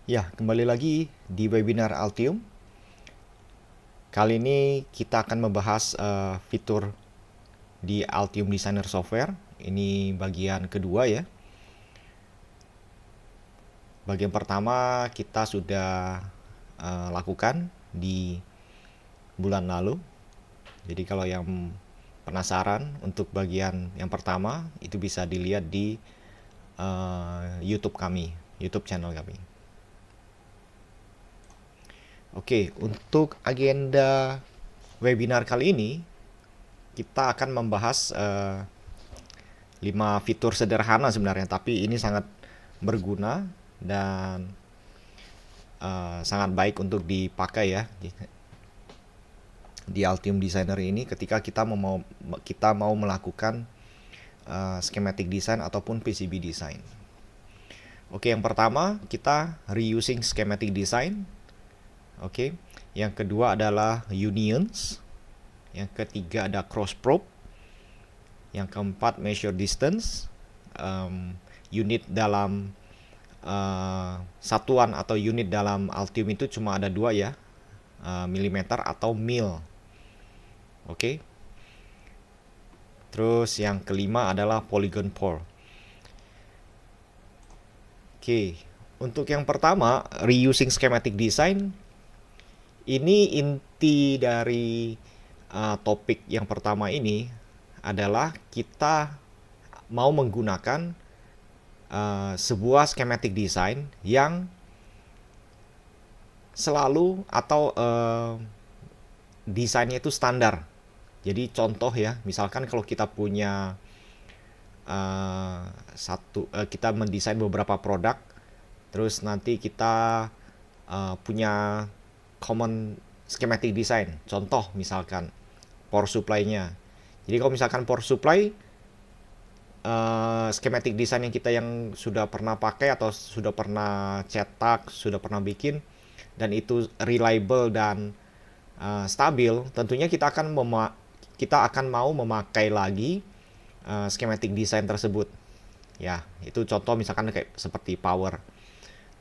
Ya, kembali lagi di webinar Altium. Kali ini kita akan membahas fitur di Altium Designer Software. Ini bagian kedua ya. Bagian pertama kita sudah lakukan di bulan lalu. Jadi kalau yang penasaran untuk bagian yang pertama itu bisa dilihat di YouTube kami, YouTube channel kami. Oke, untuk agenda webinar kali ini kita akan membahas 5 fitur sederhana sebenarnya, tapi ini sangat berguna dan sangat baik untuk dipakai ya di Altium Designer ini ketika kita mau melakukan schematic design ataupun PCB design. Oke, yang pertama kita reusing schematic design. Oke, yang kedua adalah unions. Yang ketiga ada cross probe. Yang keempat measure distance. Unit dalam satuan atau unit dalam Altium itu cuma ada dua ya, milimeter atau mil. Oke. Terus yang kelima adalah polygon pore. Oke, untuk yang pertama reusing schematic design, ini inti dari topik yang pertama ini adalah kita mau menggunakan sebuah schematic design yang selalu atau desainnya itu standar. Jadi contoh ya, misalkan kalau kita punya kita mendesain beberapa produk, terus nanti kita punya common schematic design. Contoh misalkan power supply-nya. Jadi kalau misalkan power supply schematic design yang kita yang sudah pernah pakai atau sudah pernah cetak, sudah pernah bikin dan itu reliable dan stabil, tentunya kita akan mau memakai lagi schematic design tersebut. Ya, itu contoh misalkan kayak seperti power.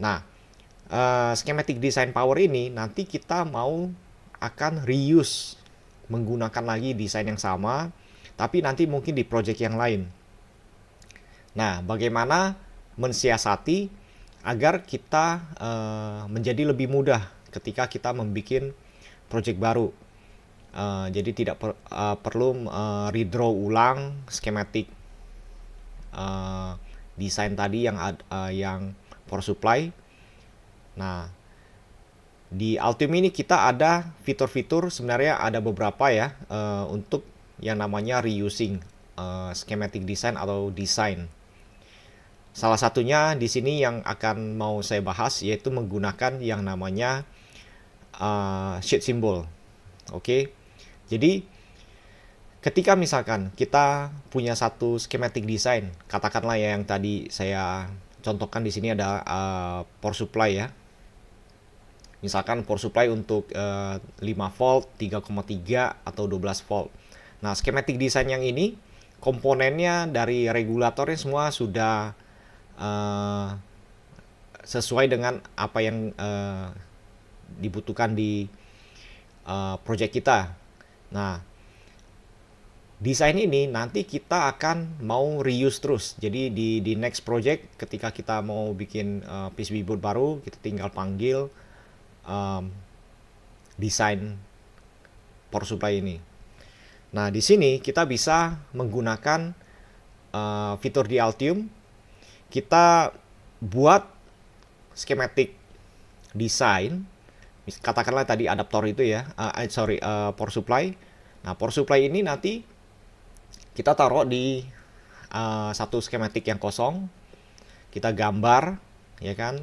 Nah, schematic design power ini nanti kita akan reuse, menggunakan lagi desain yang sama, tapi nanti mungkin di project yang lain. Nah, bagaimana mensiasati agar kita menjadi lebih mudah ketika kita membuat project baru. Jadi tidak perlu redraw ulang schematic desain tadi yang power supply. Nah, di Altium ini kita ada fitur-fitur, sebenarnya ada beberapa ya untuk yang namanya reusing schematic design atau design. Salah satunya di sini yang akan mau saya bahas yaitu menggunakan yang namanya sheet symbol. Oke. Jadi ketika misalkan kita punya satu schematic design, katakanlah ya yang tadi saya contohkan di sini ada power supply ya. Misalkan power supply untuk 5 volt, 3,3 atau 12 volt. Nah, schematic design yang ini komponennya dari regulatornya semua sudah sesuai dengan apa yang dibutuhkan di project kita. Nah, desain ini nanti kita akan mau reuse terus. Jadi di next project ketika kita mau bikin PCB board baru, kita tinggal panggil desain power supply ini. Nah, di sini kita bisa menggunakan fitur di Altium. Kita buat schematic design, katakanlah tadi adaptor itu ya, power supply. Nah, power supply ini nanti kita taruh di satu schematic yang kosong, kita gambar, ya kan?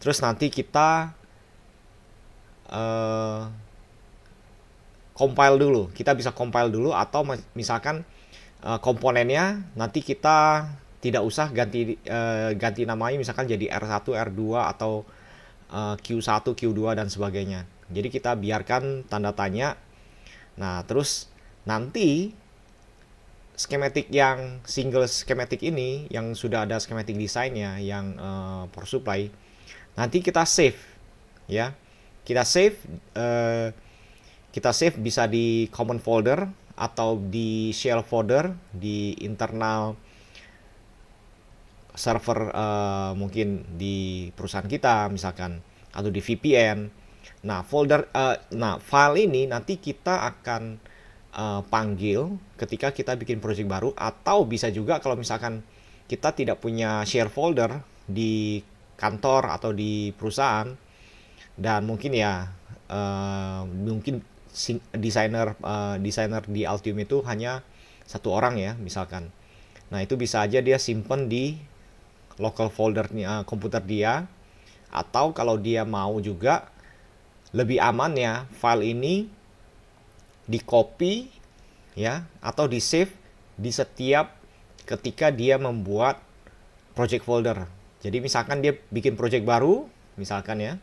Terus nanti kita compile dulu. Kita bisa compile dulu atau misalkan komponennya nanti kita tidak usah ganti namanya, misalkan jadi R1, R2 atau Q1, Q2 dan sebagainya. Jadi kita biarkan tanda tanya. Nah, terus nanti schematic yang single schematic ini yang sudah ada schematic desainnya yang power supply, Nanti kita save ya. Kita save eh, kita save bisa di common folder atau di shell folder di internal server, mungkin di perusahaan kita misalkan, atau di VPN. Nah, file ini nanti kita akan panggil ketika kita bikin project baru, atau bisa juga kalau misalkan kita tidak punya share folder di kantor atau di perusahaan, dan mungkin ya mungkin desainer di Altium itu hanya satu orang ya misalkan. Nah, itu bisa aja dia simpen di local folder komputer dia, atau kalau dia mau juga lebih aman ya, file ini di copy ya, atau di save di setiap ketika dia membuat project folder. Jadi misalkan dia bikin project baru misalkan ya,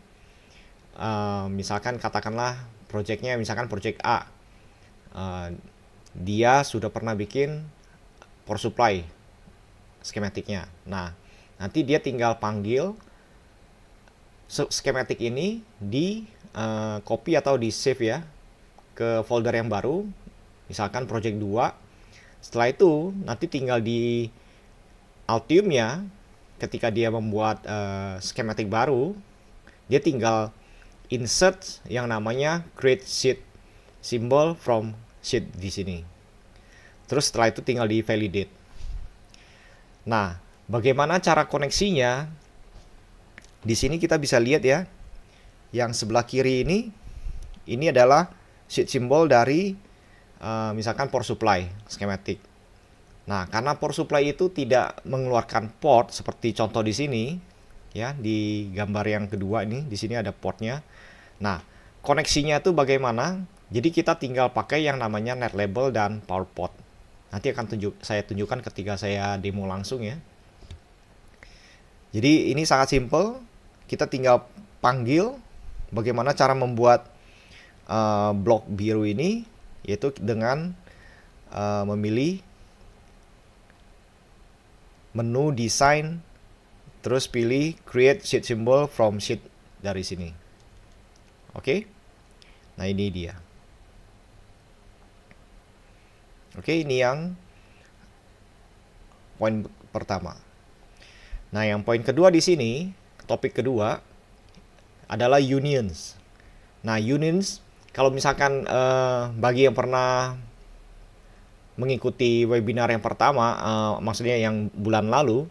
misalkan katakanlah projectnya misalkan project A, dia sudah pernah bikin power supply skematiknya. Nah, nanti dia tinggal panggil skematik ini di copy atau di save ya ke folder yang baru, misalkan project 2. Setelah itu nanti tinggal di Altium ya, ketika dia membuat skematik baru, dia tinggal insert yang namanya create sheet symbol from sheet di sini. Terus setelah itu tinggal di validate. Nah, bagaimana cara koneksinya? Di sini kita bisa lihat ya, yang sebelah kiri ini adalah sheet symbol dari misalkan power supply schematic. Nah, karena power supply itu tidak mengeluarkan port seperti contoh di sini ya, di gambar yang kedua ini, di sini ada portnya. Nah, koneksinya itu bagaimana? Jadi kita tinggal pakai yang namanya net label dan power port. Nanti akan saya tunjukkan ketika saya demo langsung ya. Jadi ini sangat simple. Kita tinggal panggil bagaimana cara membuat blok biru ini, yaitu dengan memilih menu design, terus pilih create sheet symbol from sheet dari sini. Oke. Nah, ini dia. Oke, ini yang poin pertama. Nah, yang poin kedua di sini, topik kedua adalah unions. Nah, unions, kalau misalkan bagi yang pernah mengikuti webinar yang pertama, maksudnya yang bulan lalu,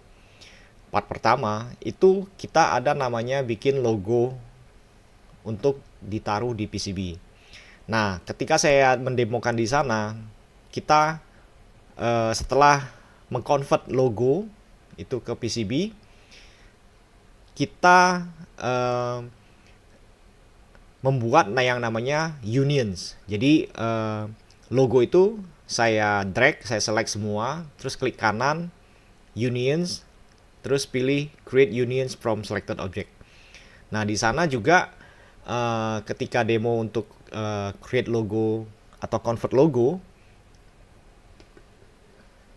part pertama, itu kita ada namanya bikin logo untuk ditaruh di PCB. Nah, ketika saya mendemokan di sana, kita setelah mengconvert logo itu ke PCB, kita membuat yang namanya unions. Jadi logo itu saya drag, saya select semua, terus klik kanan unions, terus pilih create unions from selected object. Nah, di sana juga ketika demo untuk create logo atau convert logo,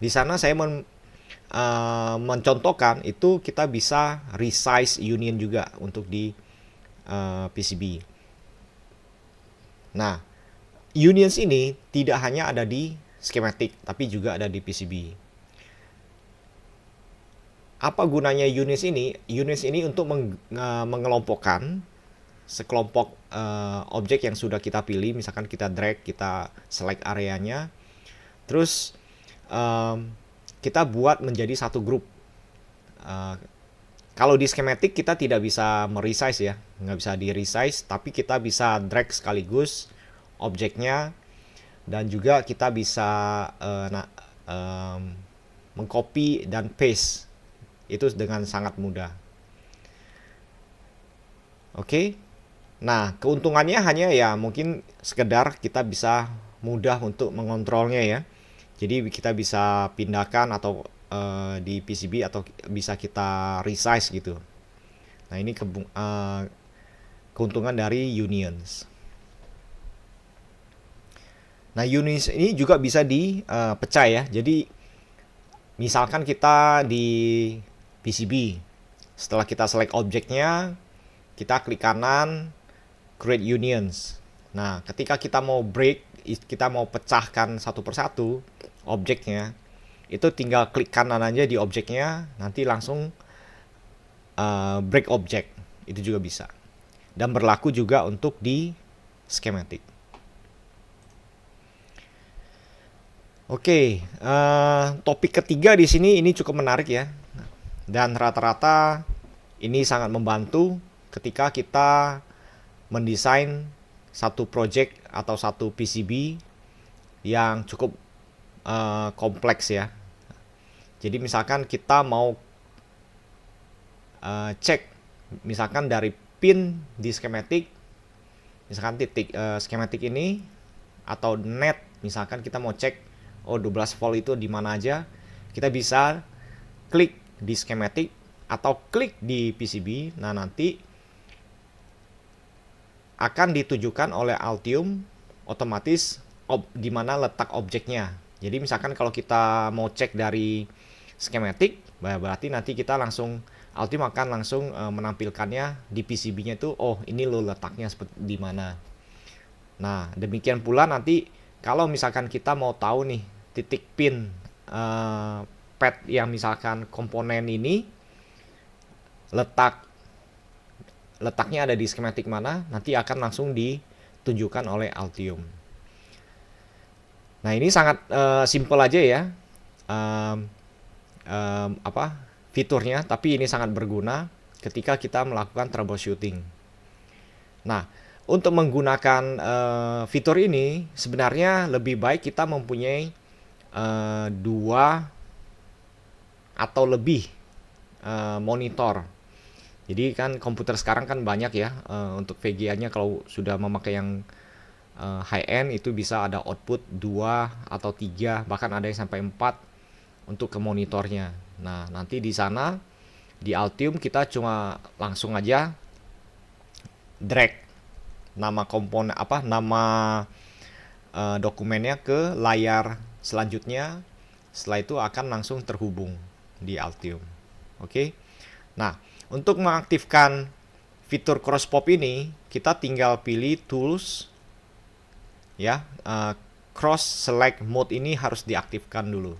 di sana saya mencontohkan itu kita bisa resize union juga untuk di PCB. Nah, unions ini tidak hanya ada di schematic, tapi juga ada di PCB. Apa gunanya unions ini? Unions ini untuk mengelompokkan sekelompok objek yang sudah kita pilih. Misalkan kita drag, kita select areanya, terus kita buat menjadi satu grup. Kalau di schematic kita tidak bisa meresize ya, nggak bisa di resize, tapi kita bisa drag sekaligus objeknya, dan juga kita bisa mengcopy dan paste itu dengan sangat mudah. Oke. Nah, keuntungannya hanya ya mungkin sekedar kita bisa mudah untuk mengontrolnya ya. Jadi kita bisa pindahkan atau di PCB, atau bisa kita resize gitu. Nah, ini keuntungan dari unions. Nah, unions ini juga bisa dipecah ya. Jadi misalkan kita di PCB, setelah kita select objeknya, kita klik kanan, create unions. Nah, ketika kita mau break, kita mau pecahkan satu persatu objeknya, itu tinggal klik kanan aja di objeknya, nanti langsung break object. Itu juga bisa. Dan berlaku juga untuk di schematic. Oke, topik ketiga di sini ini cukup menarik ya. Dan rata-rata ini sangat membantu ketika kita mendesain satu project atau satu PCB yang cukup kompleks ya. Jadi misalkan kita mau cek misalkan dari pin di schematic, misalkan titik schematic ini atau net, misalkan kita mau cek 12 volt itu di mana aja, kita bisa klik di schematic atau klik di PCB. Nah, nanti akan ditujukan oleh Altium otomatis di mana letak objeknya. Jadi misalkan kalau kita mau cek dari schematic, berarti nanti kita langsung Altium akan langsung menampilkannya di PCB-nya itu, oh ini lo letaknya seperti di mana. Nah, demikian pula nanti kalau misalkan kita mau tahu nih titik pin pad yang misalkan komponen ini letaknya ada di schematic mana, nanti akan langsung ditunjukkan oleh Altium. Nah, ini sangat simple aja ya fiturnya, tapi ini sangat berguna ketika kita melakukan troubleshooting. Nah, untuk menggunakan fitur ini sebenarnya lebih baik kita mempunyai 2 atau lebih monitor. Jadi kan komputer sekarang kan banyak ya, untuk VGA-nya kalau sudah memakai yang high end itu bisa ada output 2 atau 3, bahkan ada yang sampai 4 untuk ke monitornya. Nah, nanti di sana di Altium kita cuma langsung aja drag nama komponen nama dokumennya ke layar selanjutnya. Setelah itu akan langsung terhubung di Altium. Oke. Nah, untuk mengaktifkan fitur cross pop ini, kita tinggal pilih tools ya. Cross select mode ini harus diaktifkan dulu.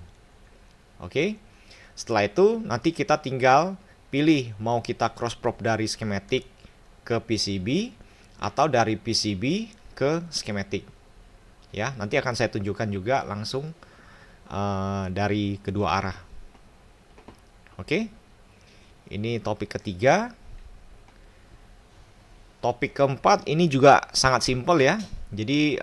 Oke. Setelah itu nanti kita tinggal pilih mau kita cross prop dari schematic ke PCB atau dari PCB ke schematic. Ya, nanti akan saya tunjukkan juga langsung dari kedua arah. Oke. Ini topik ketiga. Topik keempat ini juga sangat simpel ya. Jadi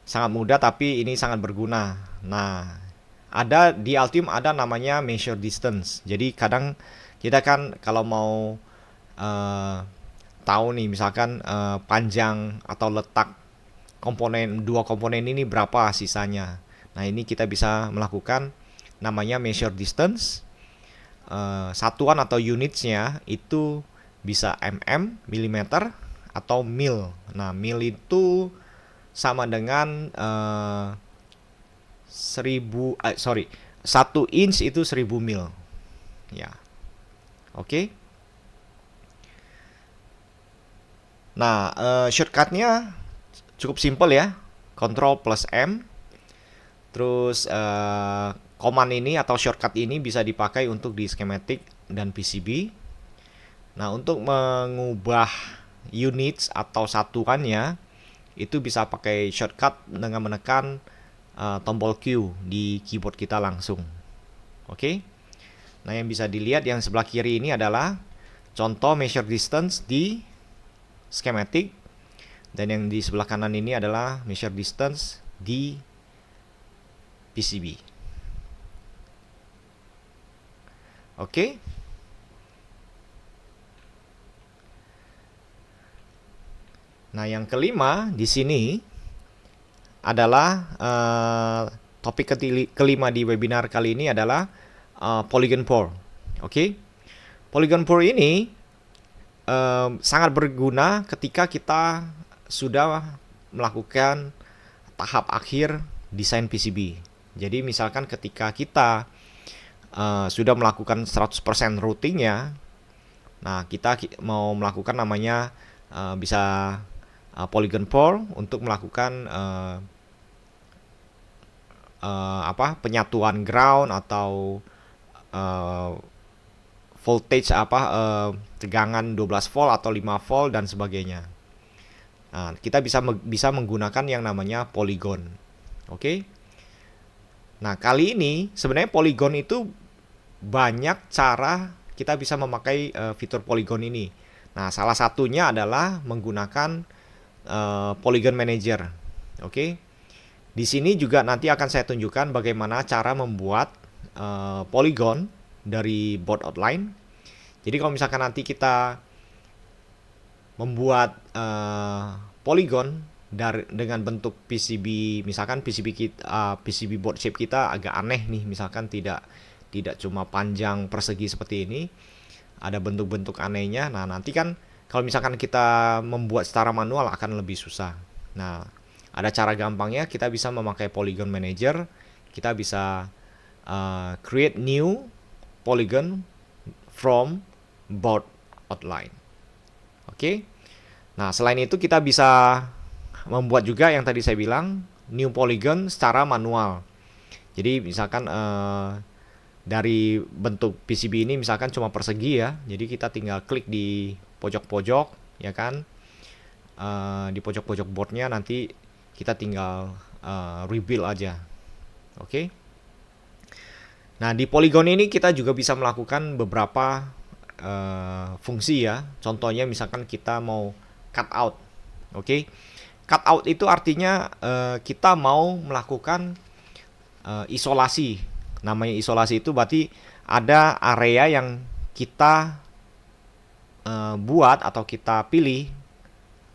sangat mudah tapi ini sangat berguna. Nah, ada di Altium ada namanya measure distance. Jadi kadang kita kan kalau mau tahu nih misalkan panjang atau letak dua komponen ini berapa sisanya. Nah, ini kita bisa melakukan namanya measure distance. Satuan atau unitsnya itu bisa mm, milimeter atau mil. Nah, mil itu sama dengan 1 inch itu 1000 mil. Ya. Oke. Nah, shortcutnya cukup simpel ya. Ctrl plus M. Terus command ini atau shortcut ini bisa dipakai untuk di schematic dan PCB. Nah, untuk mengubah units atau satuannya itu bisa pakai shortcut dengan menekan tombol Q di keyboard kita langsung. Oke. Nah, yang bisa dilihat yang sebelah kiri ini adalah contoh measure distance di schematic, dan yang di sebelah kanan ini adalah measure distance di PCB. Oke. Nah, yang kelima di sini adalah topik kelima di webinar kali ini adalah Polygon Pour. Oke. Polygon Pour ini sangat berguna ketika kita sudah melakukan tahap akhir desain PCB. Jadi misalkan ketika kita sudah melakukan 100% routingnya, Nah, kita mau melakukan namanya bisa polygon pore untuk melakukan penyatuan ground atau voltage tegangan 12 volt atau 5 volt dan sebagainya. Nah, kita bisa menggunakan yang namanya polygon. Oke. Nah, kali ini sebenarnya polygon itu banyak cara kita bisa memakai fitur polygon ini. Nah, salah satunya adalah menggunakan Polygon Manager. Oke. Di sini juga nanti akan saya tunjukkan bagaimana cara membuat polygon dari board outline. Jadi kalau misalkan nanti kita membuat polygon dengan bentuk PCB, misalkan PCB board shape kita agak aneh nih, misalkan tidak cuma panjang persegi seperti ini, ada bentuk-bentuk anehnya. Nah, nanti kan kalau misalkan kita membuat secara manual akan lebih susah. Nah, ada cara gampangnya, kita bisa memakai Polygon Manager. Kita bisa create new polygon from board outline. Oke. Nah, selain itu kita bisa membuat juga yang tadi saya bilang new polygon secara manual. Jadi misalkan dari bentuk PCB ini misalkan cuma persegi ya, jadi kita tinggal klik di pojok-pojok ya kan, di pojok-pojok boardnya, nanti kita tinggal rebuild aja. Oke. Nah, di polygon ini kita juga bisa melakukan beberapa fungsi ya. Contohnya misalkan kita mau cut out. Oke. Cut out itu artinya kita mau melakukan isolasi. Namanya isolasi itu berarti ada area yang kita buat atau kita pilih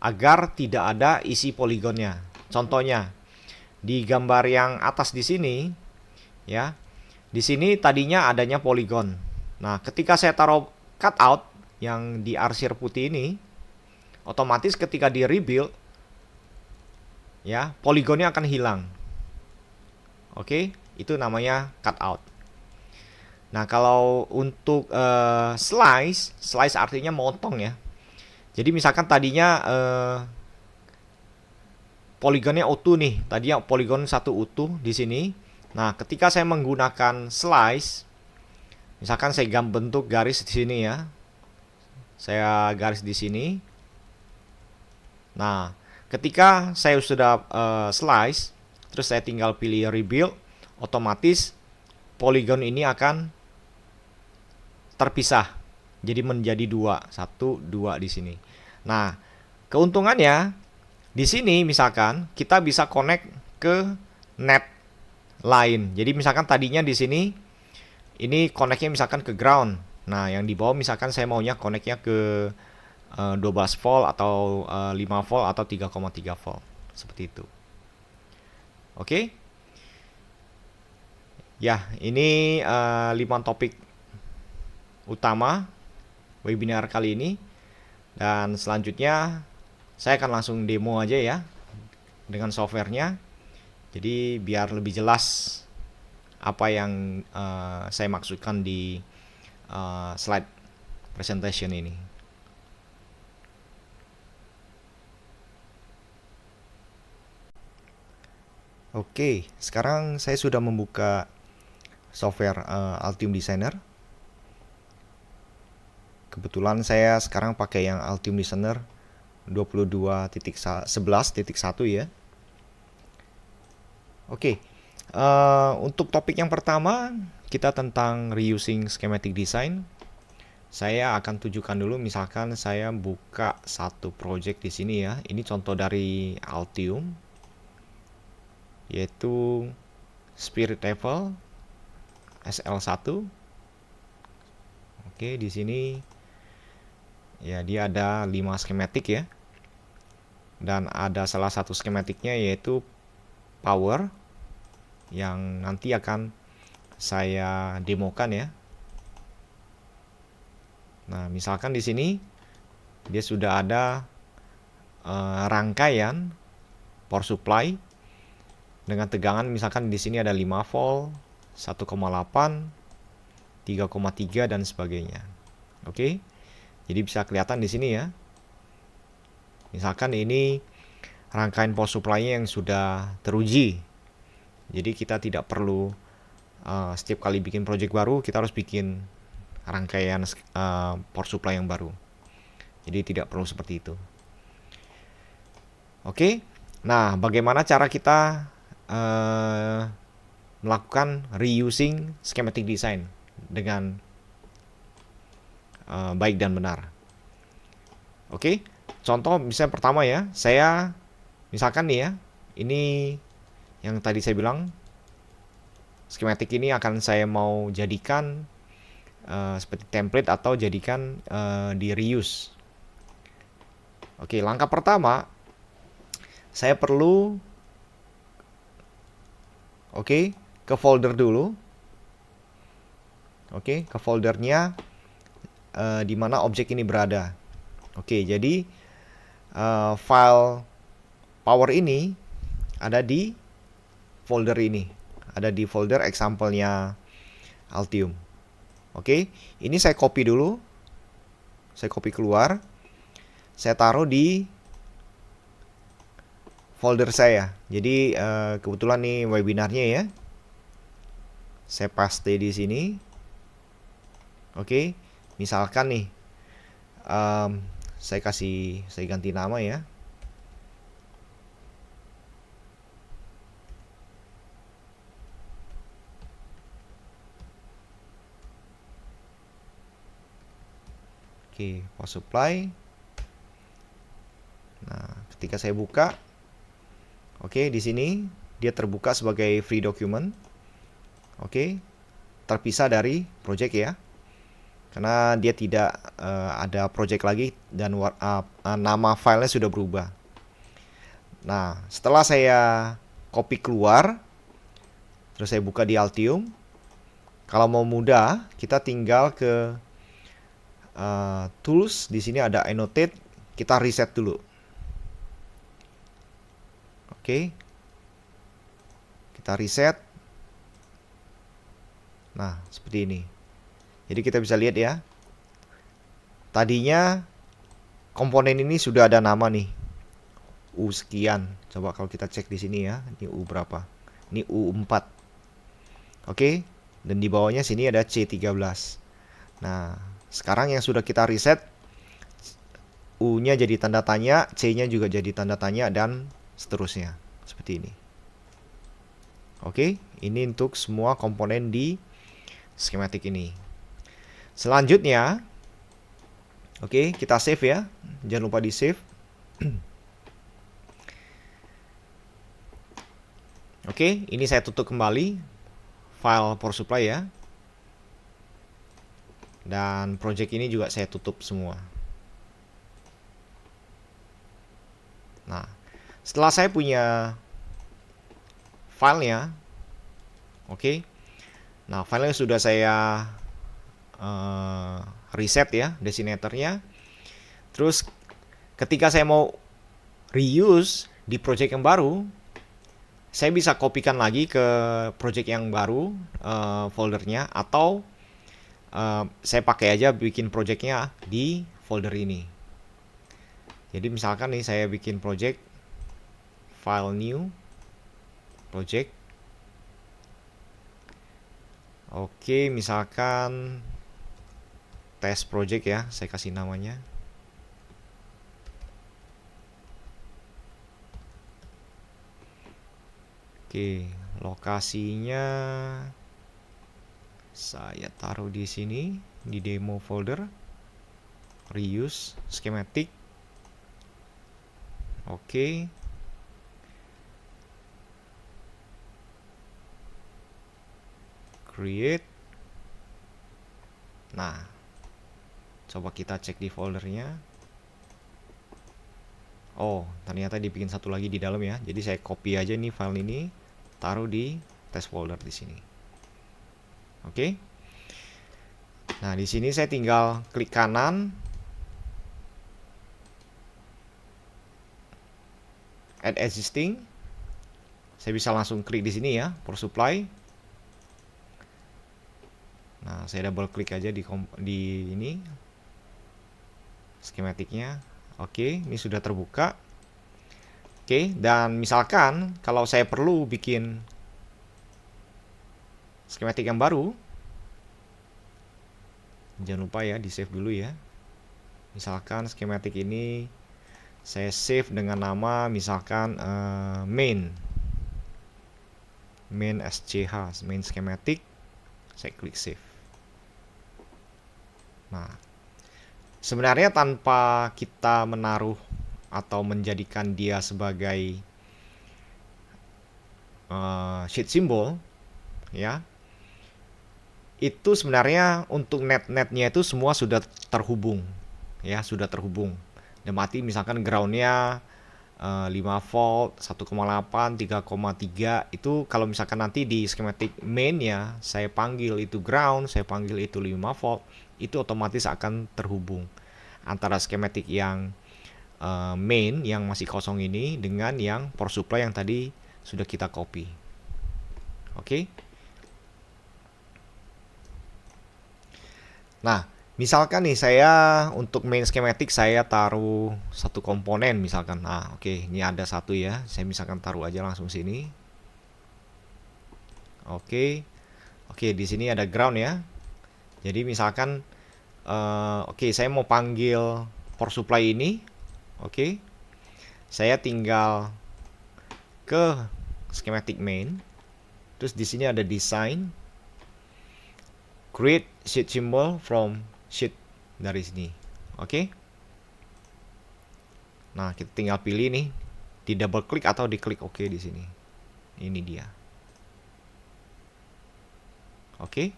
agar tidak ada isi poligonnya. Contohnya di gambar yang atas di sini ya. Di sini tadinya adanya poligon. Nah, ketika saya taruh cutout yang di arsir putih ini, otomatis ketika di rebuild ya, poligonnya akan hilang. Oke, itu namanya cutout. Nah, kalau untuk slice artinya motong ya. Jadi misalkan tadinya poligonnya utuh nih, tadinya poligon satu utuh di sini. Nah, ketika saya menggunakan slice, misalkan saya bentuk garis di sini ya, saya garis di sini. Nah, ketika saya sudah slice, terus saya tinggal pilih rebuild, otomatis poligon ini akan terpisah. Jadi menjadi dua, satu, dua di sini. Nah, keuntungannya di sini misalkan kita bisa connect ke net lain. Jadi misalkan tadinya di sini ini connectnya misalkan ke ground. Nah, yang di bawah misalkan saya maunya connectnya ke 12 volt atau 5 volt atau 3,3 volt. Seperti itu. Oke. Ya, ini 5 topik utama webinar kali ini. Dan selanjutnya saya akan langsung demo aja ya dengan softwarenya. Jadi biar lebih jelas apa yang saya maksudkan di slide presentation ini. Oke, sekarang saya sudah membuka software Altium Designer. Kebetulan saya sekarang pakai yang Altium Designer 22.11.1 ya. Oke, untuk topik yang pertama kita tentang reusing schematic design. Saya akan tunjukkan dulu, misalkan saya buka satu project di sini ya. Ini contoh dari Altium, yaitu Spirit Level SL1. Oke, di sini ya dia ada 5 skematik ya. Dan ada salah satu skematiknya yaitu power yang nanti akan saya demokan ya. Nah, misalkan di sini dia sudah ada rangkaian power supply dengan tegangan, misalkan di sini ada 5 volt, 1,8, 3,3 dan sebagainya. Oke. Jadi bisa kelihatan di sini ya. Misalkan ini rangkaian power supply-nya yang sudah teruji. Jadi kita tidak perlu setiap kali bikin project baru kita harus bikin rangkaian power supply yang baru. Jadi tidak perlu seperti itu. Oke. Nah, bagaimana cara kita melakukan reusing schematic design dengan baik dan benar? Oke. Contoh misalnya pertama ya, saya misalkan nih ya, ini yang tadi saya bilang schematic ini akan saya mau jadikan seperti template atau jadikan di reuse. Oke, langkah pertama saya perlu ke folder dulu. Oke, ke foldernya di mana objek ini berada. Oke, jadi file power ini ada di folder ini, ada di folder example-nya Altium. Oke, ini saya copy dulu, saya copy keluar, saya taruh di folder saya. Jadi kebetulan nih webinarnya ya, saya paste di sini. Oke, misalkan nih saya ganti nama ya. Oke, power supply. Nah, ketika saya buka, oke, di sini dia terbuka sebagai free document. Oke, terpisah dari project ya. Karena dia tidak ada project lagi dan nama filenya sudah berubah. Nah, setelah saya copy keluar, terus saya buka di Altium. Kalau mau mudah, kita tinggal ke tools. Di sini ada annotate, kita reset dulu. Oke, kita reset. Nah, seperti ini. Jadi kita bisa lihat ya. Tadinya komponen ini sudah ada nama nih. U sekian. Coba kalau kita cek di sini ya. Ini U berapa? Ini U4. Oke. Dan di bawahnya sini ada C13. Nah, sekarang yang sudah kita reset, U-nya jadi tanda tanya, C-nya juga jadi tanda tanya, dan seterusnya. Seperti ini. Oke. Ini untuk semua komponen di schematic ini. Selanjutnya, oke, kita save ya. Jangan lupa di save. Oke, ini saya tutup kembali file power supply ya. Dan project ini juga saya tutup semua. Nah, setelah saya punya filenya, oke. Nah, filenya sudah saya reset ya, designatornya. Terus ketika saya mau reuse di project yang baru, saya bisa kopikan lagi ke project yang baru foldernya, atau saya pakai aja bikin projectnya di folder ini. Jadi misalkan nih saya bikin project, file new project. Oke, misalkan test project ya, saya kasih namanya. Oke, lokasinya saya taruh di sini di demo folder, reuse schematic. Oke. Create. Nah, coba kita cek di foldernya. Oh, ternyata dibikin satu lagi di dalam ya. Jadi saya copy aja nih file ini, taruh di test folder di sini. Oke. Nah, di sini saya tinggal klik kanan, add existing. Saya bisa langsung klik di sini ya, power supply. Nah, saya double klik aja di ini. skematiknya. Oke, ini sudah terbuka. Oke, dan misalkan kalau saya perlu bikin skematik yang baru, jangan lupa ya, di save dulu ya. Misalkan skematik ini saya save dengan nama misalkan main SCH, main schematic. Saya klik save. Nah, sebenarnya tanpa kita menaruh atau menjadikan dia sebagai sheet symbol, ya, itu sebenarnya untuk net-netnya itu semua sudah terhubung, ya, sudah terhubung. Dan mati misalkan groundnya 5 volt, 1,8, 3,3 itu kalau misalkan nanti di schematic main ya, saya panggil itu ground, saya panggil itu 5 volt, itu otomatis akan terhubung antara schematic yang main yang masih kosong ini dengan yang power supply yang tadi sudah kita copy. Oke. Nah, misalkan nih saya untuk main schematic saya taruh satu komponen misalkan. Nah, oke, ini ada satu ya. Saya misalkan taruh aja langsung sini. Oke. Oke, di sini ada ground ya. Jadi misalkan oke, saya mau panggil power supply ini. Oke. Saya tinggal ke schematic main. Terus di sini ada design, create sheet symbol from sheet dari sini. Oke. Nah, kita tinggal pilih nih, di double klik atau diklik oke di sini. Ini dia. Oke.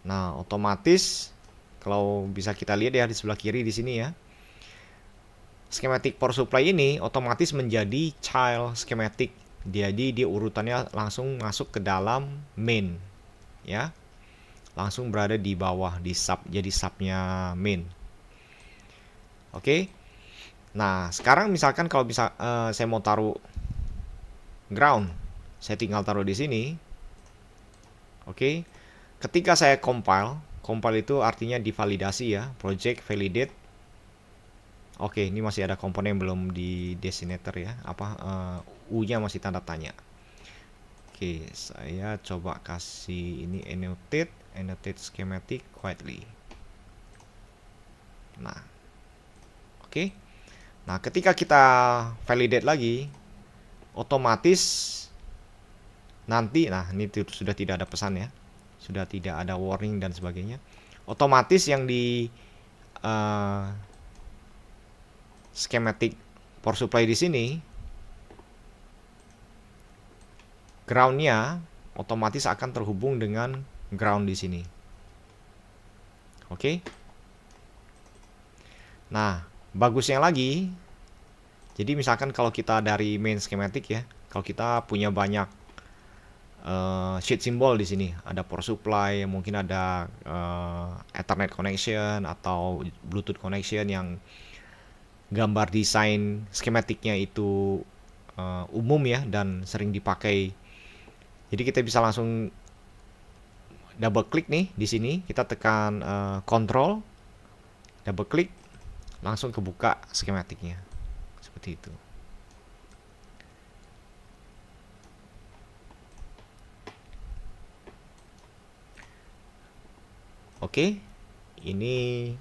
Nah, otomatis kalau bisa kita lihat ya di sebelah kiri di sini ya. Schematic power supply ini otomatis menjadi child schematic. Jadi dia urutannya langsung masuk ke dalam main. Ya. Langsung berada di bawah di sub, jadi subnya main. Oke. Nah, sekarang misalkan kalau bisa saya mau taruh ground, saya tinggal taruh di sini. Oke. Ketika saya compile itu artinya divalidasi ya, project validate. Oke, ini masih ada komponen yang belum di designator ya, U-nya masih tanda tanya. Oke, saya coba kasih ini annotate schematic quietly. Nah, oke. Nah, ketika kita validate lagi, otomatis nanti, nah ini sudah tidak ada pesan ya, sudah tidak ada warning dan sebagainya. Otomatis yang di schematic power supply di sini, groundnya otomatis akan terhubung dengan ground di sini. Oke. Nah, bagusnya lagi, jadi misalkan kalau kita dari main schematic ya, kalau kita punya banyak sheet symbol di sini, ada power supply, mungkin ada Ethernet connection atau Bluetooth connection yang gambar desain skematiknya itu umum ya dan sering dipakai. Jadi kita bisa langsung double klik nih di sini, kita tekan control, double klik, langsung kebuka skematiknya. Seperti itu. Oke, ini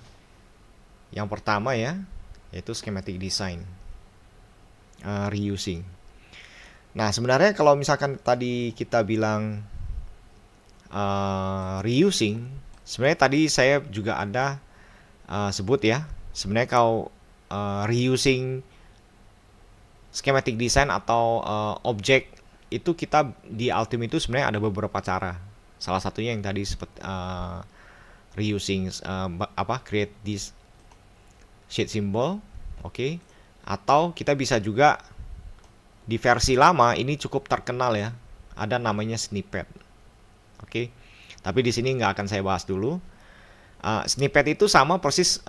yang pertama ya, yaitu schematic design, reusing. Nah, sebenarnya kalau misalkan tadi kita bilang reusing, sebenarnya tadi saya juga ada sebut ya, sebenarnya kalau reusing schematic design atau objek itu kita di Ultimate itu sebenarnya ada beberapa cara. Salah satunya yang tadi seperti reusing create this sheet symbol, oke. Atau kita bisa juga di versi lama ini cukup terkenal ya, ada namanya snippet, oke. Tapi di sini nggak akan saya bahas dulu. Snippet itu sama persis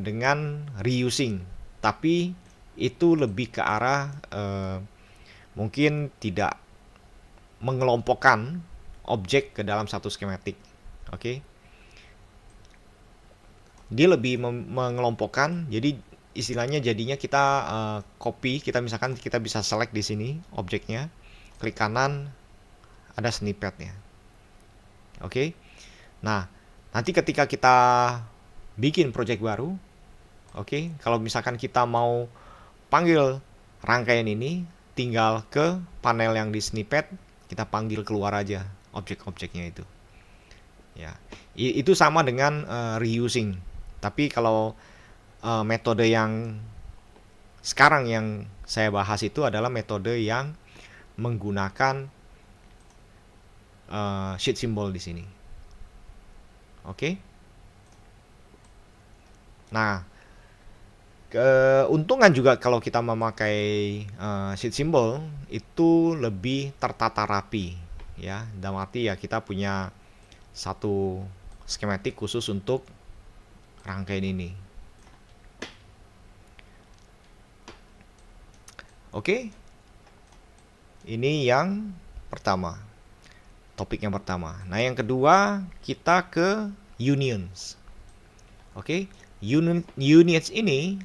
dengan reusing, tapi itu lebih ke arah mungkin tidak mengelompokkan objek ke dalam satu skematik, oke. dia lebih mengelompokkan. Jadi istilahnya jadinya kita copy, kita misalkan kita bisa select di sini objeknya, klik kanan ada snippetnya. Oke. Nah, nanti ketika kita bikin project baru, oke, kalau misalkan kita mau panggil rangkaian ini, tinggal ke panel yang di snippet, kita panggil keluar aja objek-objeknya itu. Ya, itu sama dengan reusing. Tapi kalau metode yang sekarang yang saya bahas itu adalah metode yang menggunakan sheet symbol di sini. Oke. Nah, keuntungan juga kalau kita memakai sheet symbol itu lebih tertata rapi, ya. Dalam arti ya kita punya satu skematik khusus untuk rangkaian ini. Oke. Ini yang pertama. Topik yang pertama. Nah, yang kedua kita ke unions. Oke. Unions ini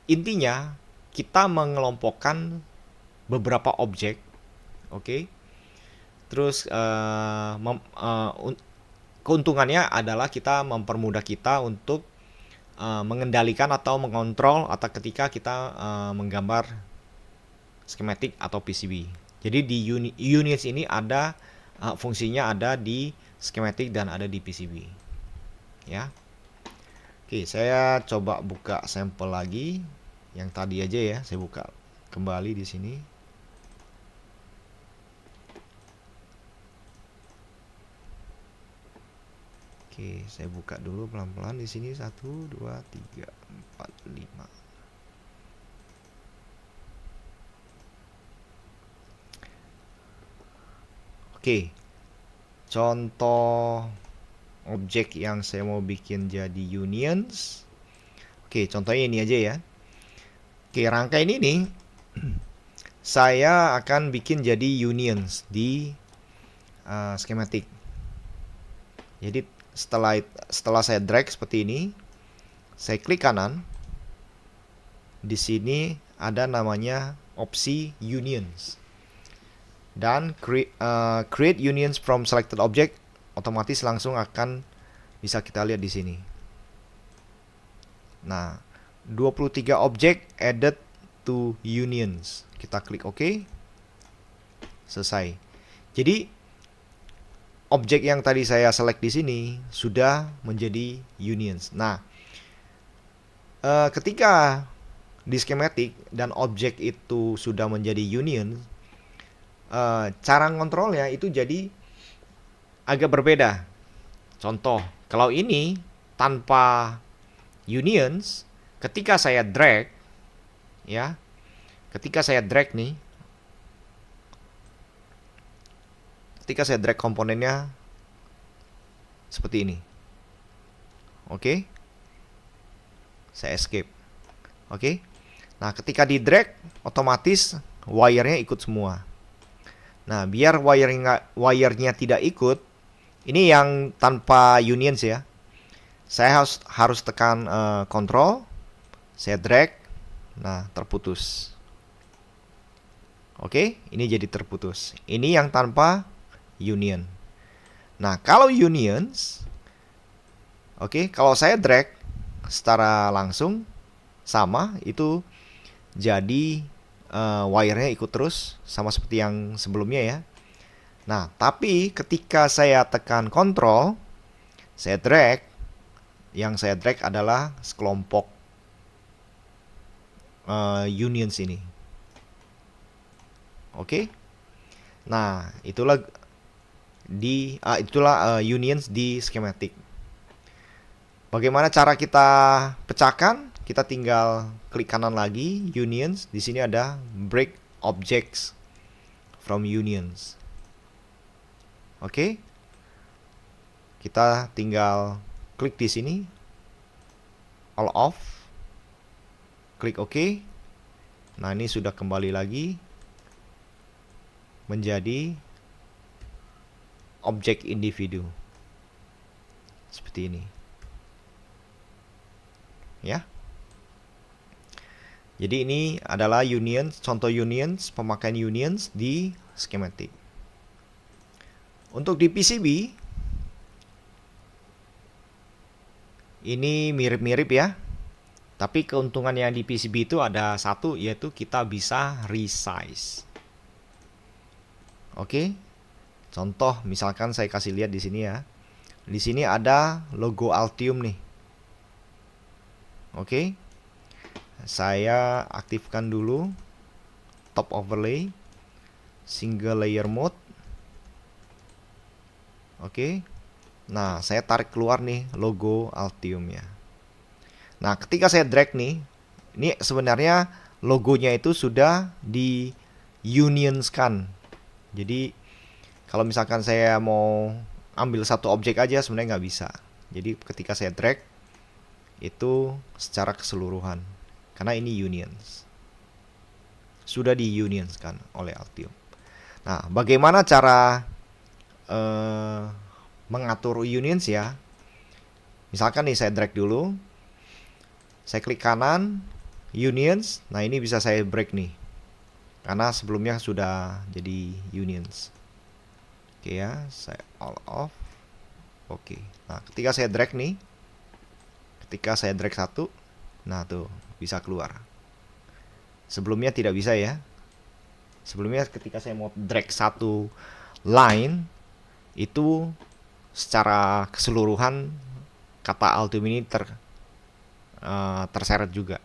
intinya kita mengelompokkan beberapa objek. Oke. Terus keuntungannya adalah kita mempermudah kita untuk mengendalikan atau mengontrol atau ketika kita menggambar skematik atau PCB. Jadi di units ini ada fungsinya ada di skematik dan ada di PCB. Ya. Oke, saya coba buka sampel lagi yang tadi aja ya. Saya buka kembali di sini. Oke, saya buka dulu pelan-pelan di sini 1 2 3 4 5. Oke. Contoh objek yang saya mau bikin jadi unions. Oke, contohnya ini aja ya. Oke, rangkaian ini saya akan bikin jadi unions di skematik. Jadi setelah saya drag seperti ini, saya klik kanan. Di sini ada namanya opsi unions. Dan create unions from selected object otomatis langsung akan bisa kita lihat di sini. Nah, 23 objek added to unions. Kita klik OK. Selesai. Jadi objek yang tadi saya select di sini sudah menjadi unions. Nah, ketika di skematik dan objek itu sudah menjadi union, cara ngontrolnya itu jadi agak berbeda. Contoh, kalau ini tanpa unions, ketika saya drag, ya, ketika saya drag nih, ketika saya drag komponennya seperti ini, oke, saya escape, oke. Nah, ketika di drag, otomatis wire-nya ikut semua. Nah, biar wire-nya tidak ikut, ini yang tanpa unions ya. Saya harus tekan control, saya drag, nah terputus. Oke, ini jadi terputus. Ini yang tanpa union. Nah, kalau unions, oke, kalau saya drag secara langsung sama, itu jadi wire-nya ikut terus sama seperti yang sebelumnya ya. Nah, tapi ketika saya tekan control, saya drag, yang saya drag adalah sekelompok unions ini. Oke. Nah, itulah unions di skematik. Bagaimana cara kita pecahkan? Kita tinggal klik kanan lagi, unions. Di sini ada break objects from unions. Oke. Kita tinggal klik di sini, all off, klik OK. Nah, ini sudah kembali lagi menjadi objek individu. seperti ini. Ya. Jadi ini adalah unions, contoh unions, pemakaian unions di schematic. Untuk di PCB ini mirip-mirip ya. Tapi keuntungan yang di PCB itu ada satu, yaitu kita bisa resize. Oke. Contoh misalkan saya kasih lihat di sini ya. Di sini ada logo Altium nih. Oke. Saya aktifkan dulu top overlay, single layer mode. Oke. Nah, saya tarik keluar nih logo Altium ya. Nah, ketika saya drag nih, ini sebenarnya logonya itu sudah di unionskan. Jadi kalau misalkan saya mau ambil satu objek aja sebenarnya nggak bisa. Jadi ketika saya drag itu secara keseluruhan, karena ini unions, sudah di unionskan oleh Altium. Nah, bagaimana cara mengatur unions ya? Misalkan nih saya drag dulu, saya klik kanan, unions. Nah, ini bisa saya break nih, karena sebelumnya sudah jadi unions. Oke ya, saya all off. Oke. Nah, ketika saya drag nih, ketika saya drag satu, nah tuh bisa keluar. Sebelumnya tidak bisa ya. Sebelumnya ketika saya mau drag satu line, itu secara keseluruhan kata Altium ini terseret juga.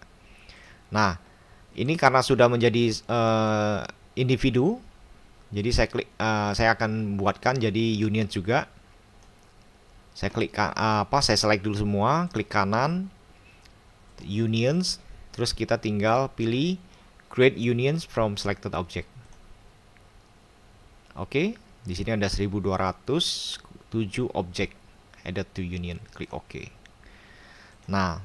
Nah, ini karena sudah menjadi individu, jadi saya akan buatkan jadi union juga. Saya klik saya select dulu semua, klik kanan, unions, terus kita tinggal pilih create unions from selected object. Oke, di sini ada 1207 objek added to union, klik OK. Nah,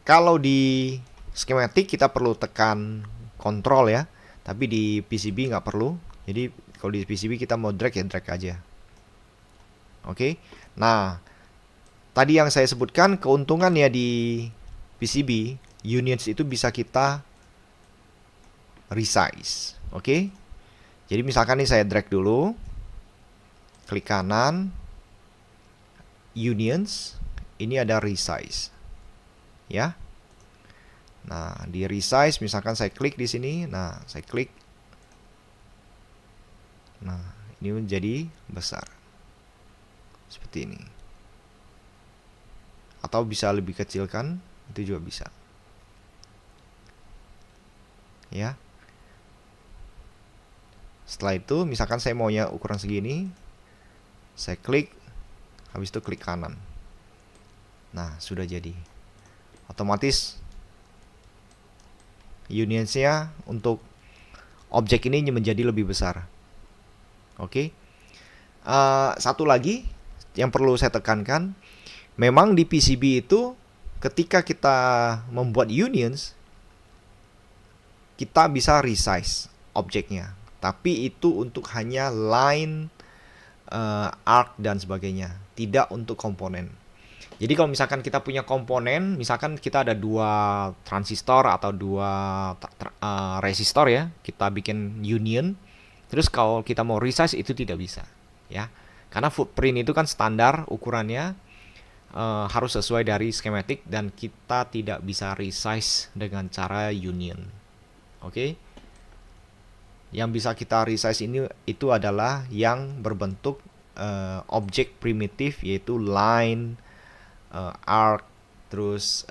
kalau di schematic kita perlu tekan kontrol ya, tapi di PCB nggak perlu. Jadi kalau di PCB kita mau drag ya drag aja. Oke. Nah, tadi yang saya sebutkan keuntungannya di PCB unions itu bisa kita resize. Oke. Jadi misalkan nih saya drag dulu, klik kanan, unions, ini ada resize. Ya. Nah, di resize misalkan saya klik di sini, nah saya klik. Nah, ini menjadi besar. Seperti ini. Atau bisa lebih kecilkan, itu juga bisa. Ya. Setelah itu, misalkan saya maunya ukuran segini, saya klik, habis itu klik kanan. Nah, sudah jadi. Otomatis unionsnya untuk objek ini menjadi lebih besar. Oke. Satu lagi yang perlu saya tekankan, memang di PCB itu ketika kita membuat unions, kita bisa resize objeknya, tapi itu untuk hanya line, arc dan sebagainya, tidak untuk komponen. Jadi kalau misalkan kita punya komponen, misalkan kita ada 2 transistor atau 2 resistor ya, kita bikin union, terus kalau kita mau resize itu tidak bisa ya. Karena footprint itu kan standar ukurannya, harus sesuai dari schematic, dan kita tidak bisa resize dengan cara union. Oke. Yang bisa kita resize ini itu adalah yang berbentuk objek primitif, yaitu line, arc, terus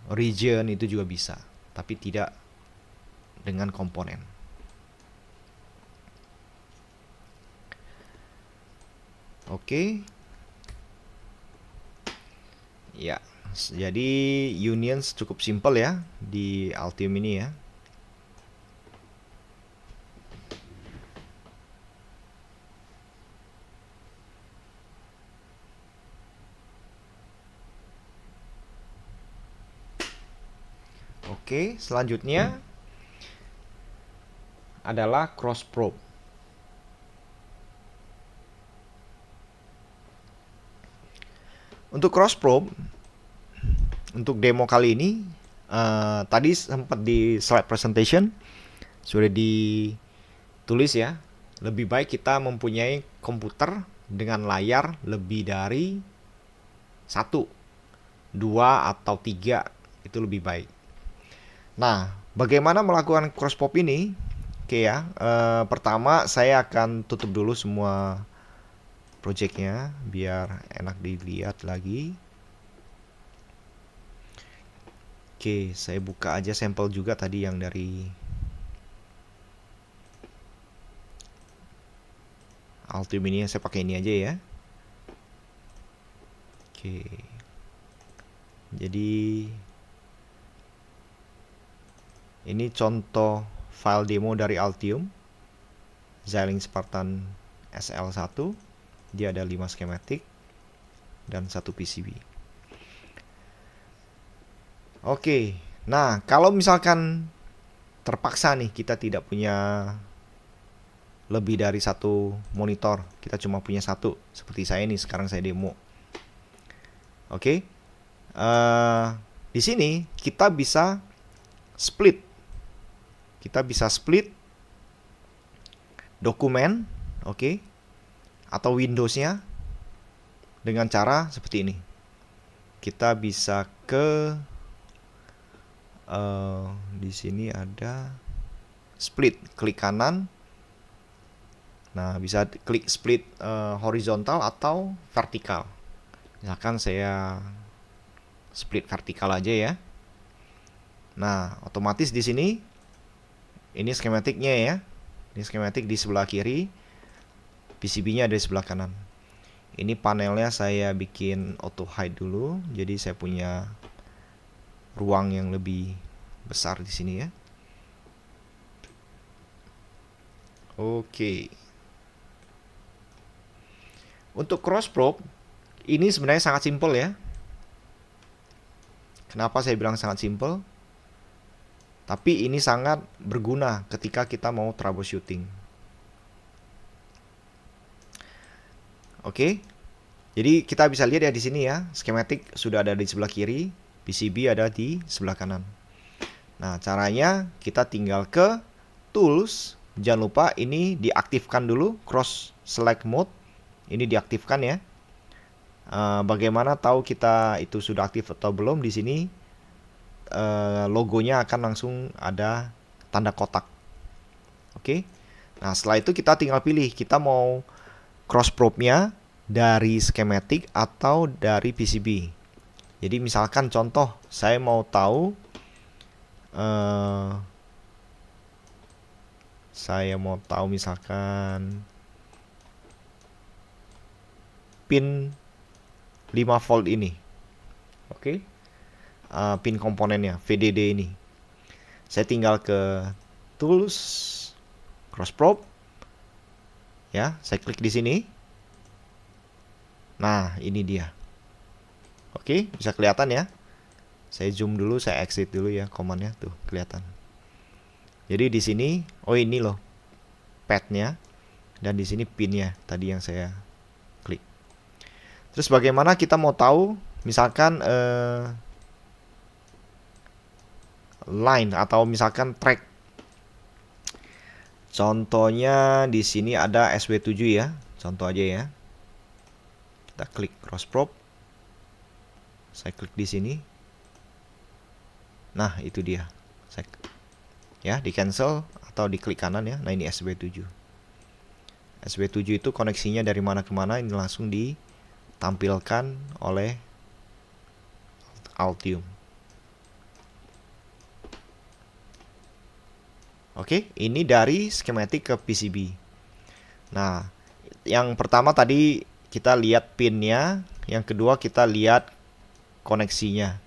region, itu juga bisa, tapi tidak dengan komponen. Oke. Ya, jadi unions cukup simple ya di Altium ini ya. Oke, selanjutnya adalah cross probe. Untuk cross probe, untuk demo kali ini, tadi sempat di slide presentation sudah ditulis ya, lebih baik kita mempunyai komputer dengan layar lebih dari 1, 2, atau 3, itu lebih baik. Nah, bagaimana melakukan cross probe ini? Oke ya, pertama saya akan tutup dulu semua projectnya biar enak dilihat lagi. Oke, saya buka aja sampel juga tadi yang dari Altium ini, saya pakai ini aja ya. Oke. Jadi ini contoh file demo dari Altium Xilinx Spartan SL1. Dia ada 5 schematic dan 1 PCB. Oke, nah kalau misalkan terpaksa nih kita tidak punya lebih dari 1 monitor, kita cuma punya 1, seperti saya nih, sekarang saya demo. Oke, di sini kita bisa split dokumen, oke, atau Windows-nya dengan cara seperti ini. Kita bisa ke di sini ada split, klik kanan. Nah, bisa klik split horizontal atau vertikal. Misalkan saya split vertikal aja ya. Nah, otomatis di sini ini skematiknya ya. Ini skematik di sebelah kiri, PCB-nya ada di sebelah kanan. Ini panelnya saya bikin auto hide dulu, jadi saya punya ruang yang lebih besar di sini ya. Oke. Untuk cross probe ini sebenarnya sangat simpel ya. Kenapa saya bilang sangat simpel? Tapi ini sangat berguna ketika kita mau troubleshooting. Oke. Jadi kita bisa lihat ya di sini ya, skematik sudah ada di sebelah kiri, PCB ada di sebelah kanan. Nah, caranya kita tinggal ke tools. Jangan lupa ini diaktifkan dulu, cross select mode. Ini diaktifkan ya. Bagaimana tahu kita itu sudah aktif atau belum? Di sini logonya akan langsung ada tanda kotak. Oke. Nah, setelah itu kita tinggal pilih kita mau cross probe-nya dari schematic atau dari PCB. Jadi misalkan contoh saya mau tahu misalkan pin 5 volt ini. Oke. Pin komponennya VDD ini. Saya tinggal ke tools cross probe. Ya, saya klik di sini. Nah, ini dia. Oke, bisa kelihatan ya. Saya zoom dulu, saya exit dulu ya command-nya, tuh kelihatan. Jadi di sini, oh ini loh pad-nya, dan di sini pin-nya tadi yang saya klik. Terus bagaimana kita mau tahu misalkan line atau misalkan track. Contohnya di sini ada SW7 ya, contoh aja ya. Kita klik cross probe. Saya klik di sini. Nah, itu dia. Saya ya, di cancel atau di klik kanan ya. Nah, ini SW7. SW7 itu koneksinya dari mana ke mana, ini langsung ditampilkan oleh Altium. Oke, ini dari skematik ke PCB. Nah, yang pertama tadi kita lihat pinnya, yang kedua kita lihat koneksinya,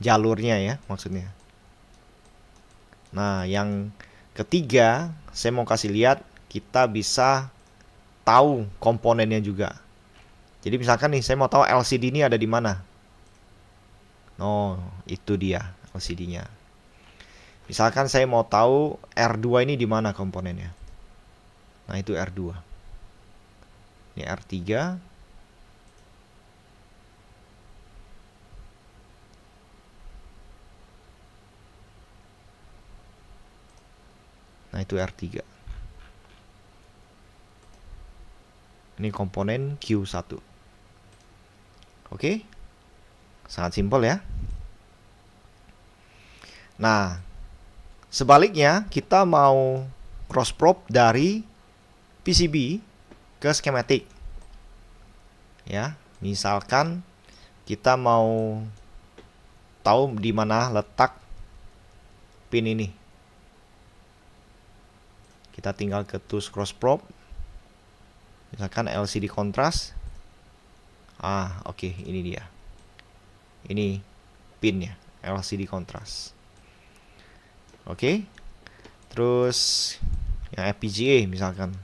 jalurnya ya maksudnya. Nah, yang ketiga saya mau kasih lihat kita bisa tahu komponennya juga. Jadi misalkan nih saya mau tahu LCD ini ada di mana. Oh, itu dia LCD-nya. Misalkan saya mau tahu R2 ini di mana komponennya. Nah, itu R2. Ini R3. Nah, itu R3. Ini komponen Q1. Oke. Sangat simpel ya. Nah, sebaliknya kita mau cross probe dari PCB ke schematic. Ya, misalkan kita mau tahu di mana letak pin ini. Kita tinggal ke tools cross probe. Misalkan LCD contrast. Oke, ini dia. Ini pinnya, LCD contrast. Oke. Terus yang FPGA misalkan.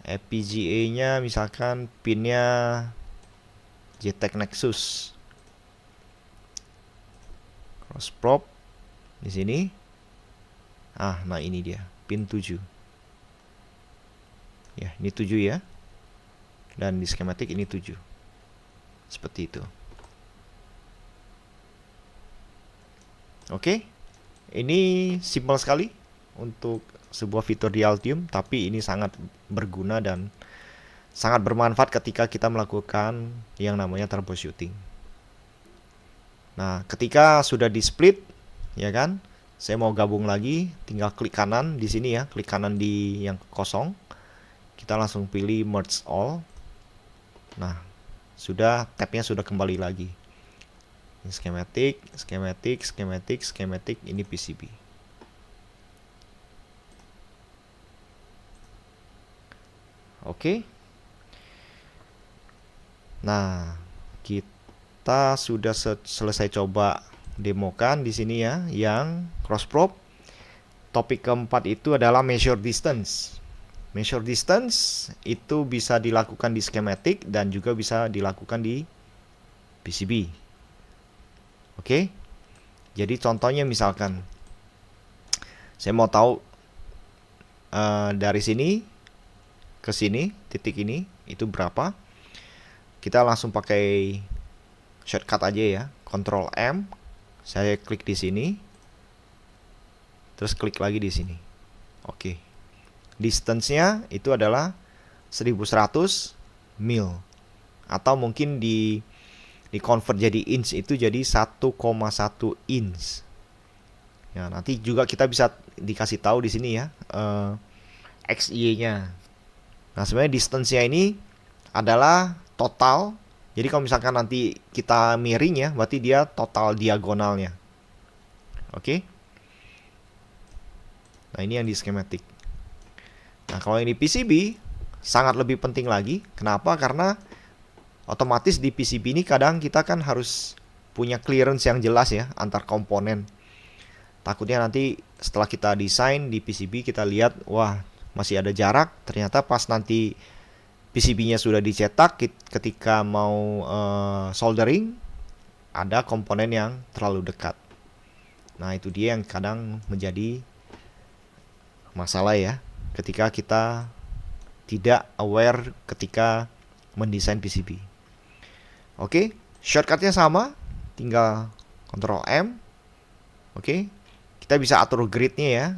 FPGA-nya misalkan pinnya JTAG Nexus. Cross probe di sini. Nah ini dia, pin 7. Ya, ini 7 ya. Dan di schematic ini 7. Seperti itu. Oke. Ini simpel sekali untuk sebuah fitur di Altium, tapi ini sangat berguna dan sangat bermanfaat ketika kita melakukan yang namanya troubleshooting. Nah, ketika sudah di split, ya kan? Saya mau gabung lagi, tinggal klik kanan di sini ya, klik kanan di yang kosong. Kita langsung pilih merge all. Nah, tabnya sudah kembali lagi. Ini schematic, ini PCB. Oke. Nah, kita sudah selesai coba demokan di sini ya, yang cross probe. Topik keempat itu adalah measure distance. Measure distance itu bisa dilakukan di schematic dan juga bisa dilakukan di PCB. Oke. Jadi contohnya misalkan saya mau tahu dari sini ke sini, titik ini itu berapa. Kita langsung pakai shortcut aja ya, Ctrl M. Saya klik di sini. Terus klik lagi di sini. Oke. Distance-nya itu adalah 1100 mil. Atau mungkin di convert jadi inch itu jadi 1,1 inch. Ya, nanti juga kita bisa dikasih tahu di sini ya, XY-nya. Nah, sebenarnya distance-nya ini adalah total. Jadi kalau misalkan nanti kita miring ya, berarti dia total diagonalnya. Oke. Nah, ini yang di schematic. Nah, kalau ini PCB sangat lebih penting lagi. Kenapa? Karena otomatis di PCB ini kadang kita kan harus punya clearance yang jelas ya antar komponen. Takutnya nanti setelah kita desain di PCB kita lihat, wah masih ada jarak. Ternyata pas nanti PCB-nya sudah dicetak, ketika mau soldering, ada komponen yang terlalu dekat. Nah, itu dia yang kadang menjadi masalah ya, ketika kita tidak aware ketika mendesain PCB. Oke, shortcutnya sama, tinggal Ctrl M. Oke, kita bisa atur gridnya ya,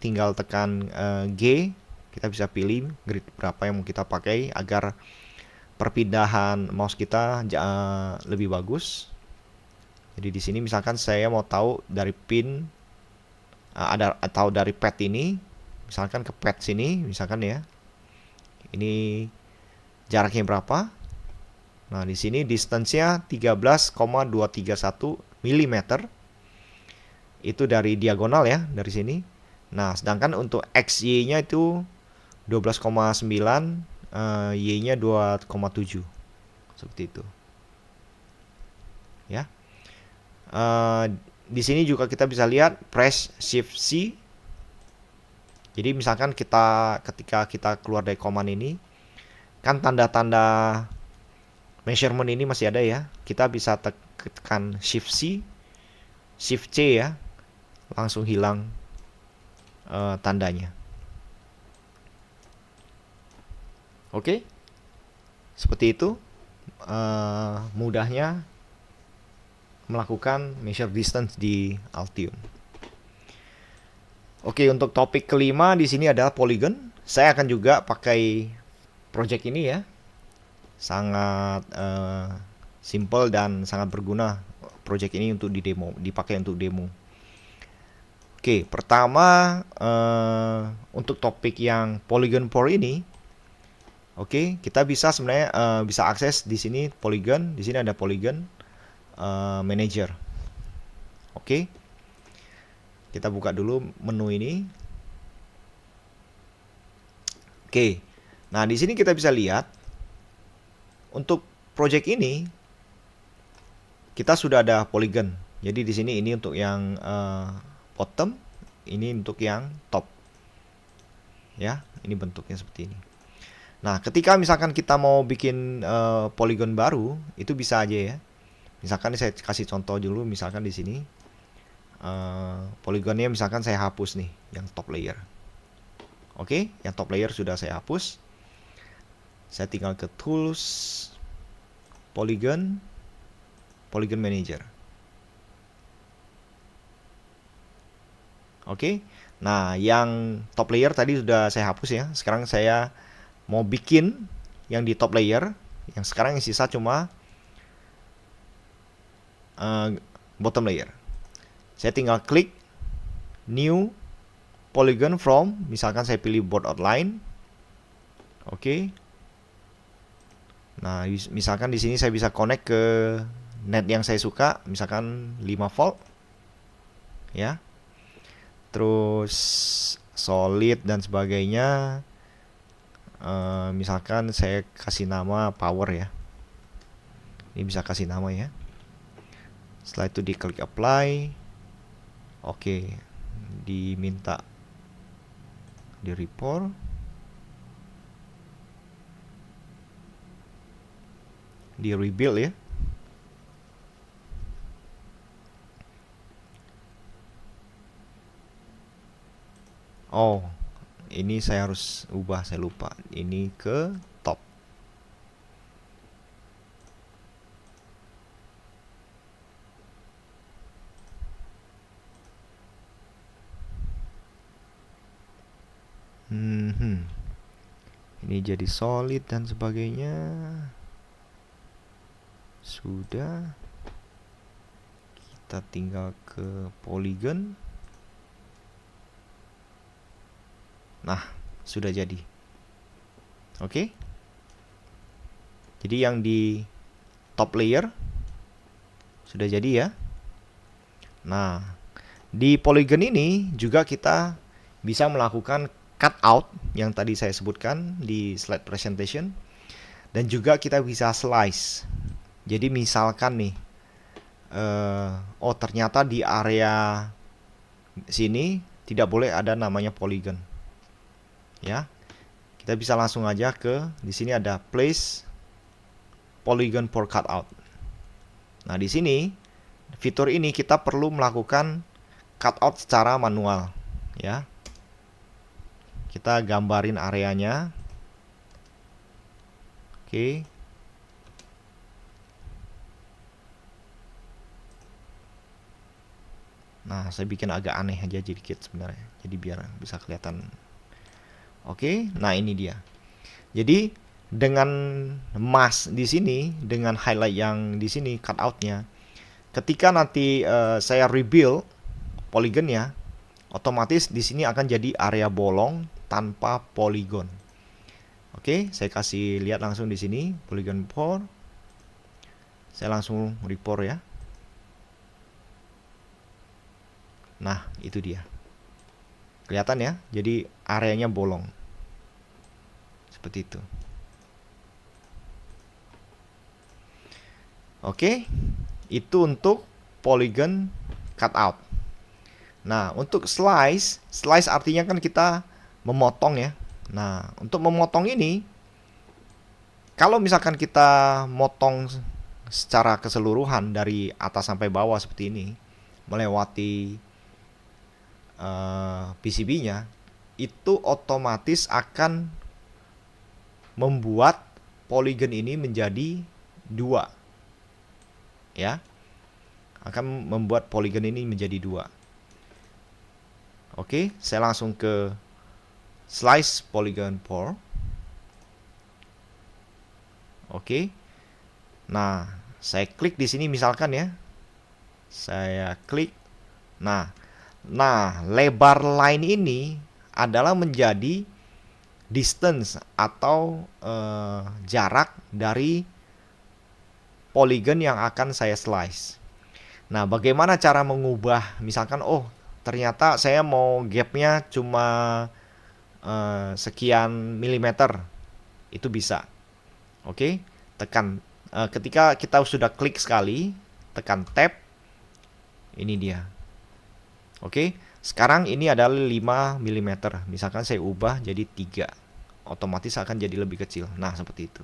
tinggal tekan G. Kita bisa pilih grid berapa yang mau kita pakai agar perpindahan mouse kita lebih bagus. Jadi di sini misalkan saya mau tahu dari pin atau dari pad ini, misalkan ke pad sini, misalkan ya. Ini jaraknya berapa? Nah, di sini distance-nya 13,231 mm. Itu dari diagonal ya, dari sini. Nah, sedangkan untuk XY-nya itu 12,9, Y-nya 2,7. Seperti itu. Ya. Di sini juga kita bisa lihat press shift C. Jadi misalkan ketika kita keluar dari command ini, kan tanda-tanda measurement ini masih ada ya. Kita bisa tekan shift C, shift C ya. Langsung hilang tandanya. Oke, seperti itu mudahnya melakukan measure distance di Altium. Oke, untuk topik kelima di sini adalah polygon. Saya akan juga pakai project ini ya. Sangat simple dan sangat berguna project ini untuk dipakai untuk demo. Oke, pertama untuk topik yang Polygon Pro ini, oke, kita bisa sebenarnya bisa akses di sini Polygon, di sini ada Polygon Manager. Oke, kita buka dulu menu ini. Oke, nah di sini kita bisa lihat untuk project ini kita sudah ada Polygon. Jadi di sini ini untuk yang bottom, ini untuk yang top. Ya, ini bentuknya seperti ini. Nah, ketika misalkan kita mau bikin polygon baru, itu bisa aja ya. Misalkan saya kasih contoh dulu, misalkan di sini polygonnya misalkan saya hapus nih, yang top layer. Oke, yang top layer sudah saya hapus. Saya tinggal ke Tools, Polygon, Polygon Manager. Oke, nah yang top layer tadi sudah saya hapus ya. Sekarang saya mau bikin yang di top layer, yang sekarang yang sisa cuma bottom layer. Saya tinggal klik New Polygon from, misalkan saya pilih board outline. Oke. Nah, misalkan di sini saya bisa connect ke net yang saya suka, misalkan 5 volt. Ya. Terus solid dan sebagainya. Misalkan saya kasih nama power ya. Ini bisa kasih nama ya. Setelah itu diklik apply. Oke, diminta di report. Di rebuild ya. Oh, ini saya harus ubah, saya lupa. Ini ke top. Ini jadi solid dan sebagainya. Sudah. Kita tinggal ke polygon. Nah, sudah jadi. Oke. Jadi yang di top layer sudah jadi ya. Nah, di polygon ini juga kita bisa melakukan cutout yang tadi saya sebutkan di slide presentation. Dan juga kita bisa slice. Jadi misalkan nih, oh ternyata di area sini tidak boleh ada namanya polygon. Ya, kita bisa langsung aja ke di sini ada place polygon for cutout. Nah, di sini fitur ini kita perlu melakukan cutout secara manual, ya. Kita gambarin areanya. Oke. Nah, saya bikin agak aneh aja sedikit sebenarnya. Jadi biar bisa kelihatan. Oke, nah ini dia. Jadi dengan mask di sini, dengan highlight yang di sini cutoutnya, ketika nanti saya rebuild polygonnya, otomatis di sini akan jadi area bolong tanpa polygon. Oke, saya kasih lihat langsung di sini polygon pore. Saya langsung report ya. Nah, itu dia. Kelihatan ya, jadi areanya bolong. Seperti itu. Oke, itu untuk polygon cutout. Nah, untuk slice artinya kan kita memotong ya. Nah, untuk memotong ini, kalau misalkan kita motong secara keseluruhan dari atas sampai bawah seperti ini, melewati PCB-nya, itu otomatis akan membuat polygon ini menjadi 2. Ya. Akan membuat polygon ini menjadi 2. Oke, saya langsung ke Slice Polygon Pore. Oke. Nah, saya klik di sini misalkan ya. Saya klik. Nah, lebar line ini adalah menjadi distance atau jarak dari polygon yang akan saya slice. Nah, bagaimana cara mengubah? Misalkan, oh ternyata saya mau gapnya cuma sekian milimeter, itu bisa. Oke, tekan. Ketika kita sudah klik sekali, tekan tab. Ini dia. Oke, sekarang ini adalah 5 mm. Misalkan saya ubah jadi 3. Otomatis akan jadi lebih kecil. Nah, seperti itu.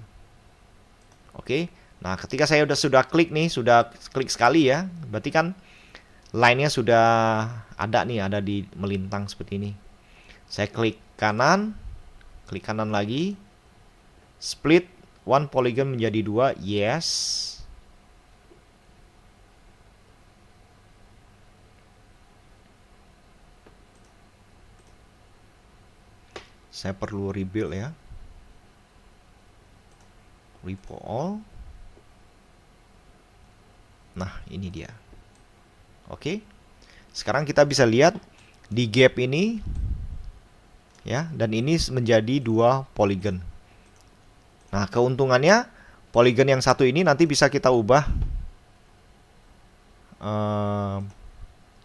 Oke. Nah, ketika saya sudah klik nih, sudah klik sekali ya. Berarti kan line-nya sudah ada nih, ada di melintang seperti ini. Saya klik kanan lagi. Split one polygon menjadi 2, yes. Saya perlu rebuild ya. Repo all. Nah, ini dia. Oke. Sekarang kita bisa lihat di gap ini ya, dan ini menjadi 2 polygon. Nah, keuntungannya polygon yang satu ini nanti bisa kita ubah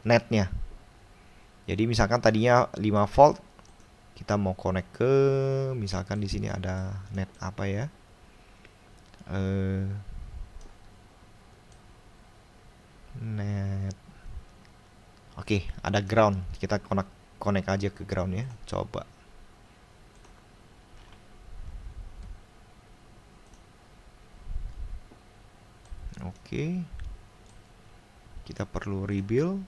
netnya. Jadi misalkan tadinya 5 volt, kita mau connect ke, misalkan di sini ada net apa ya? Net. Oke, ada ground. Kita connect aja ke ground ya. Coba. Oke. Kita perlu rebuild.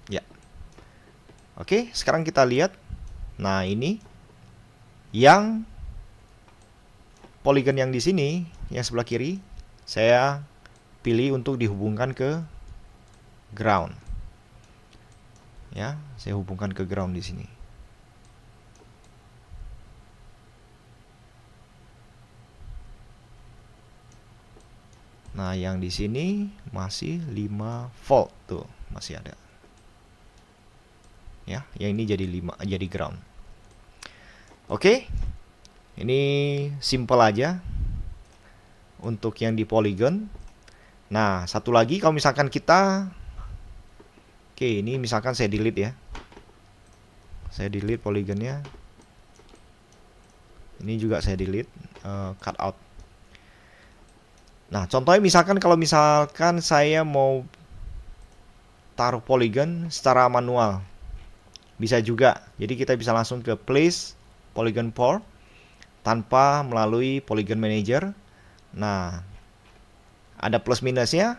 Ya. Oke, sekarang kita lihat. Nah, ini yang polygon yang di sini, yang sebelah kiri, saya pilih untuk dihubungkan ke ground. Ya, saya hubungkan ke ground di sini. Nah, yang di sini masih 5 volt tuh, masih ada. Ya, yang ini jadi ground. Oke. Ini simple aja untuk yang di polygon. Nah, satu lagi kalau misalkan kita ini misalkan saya delete ya. Saya delete polygonnya. Ini juga saya delete, cut out. Nah, contohnya misalkan kalau misalkan saya mau taruh polygon secara manual, bisa juga. Jadi kita bisa langsung ke place polygon pore tanpa melalui polygon manager. Nah, ada plus minusnya.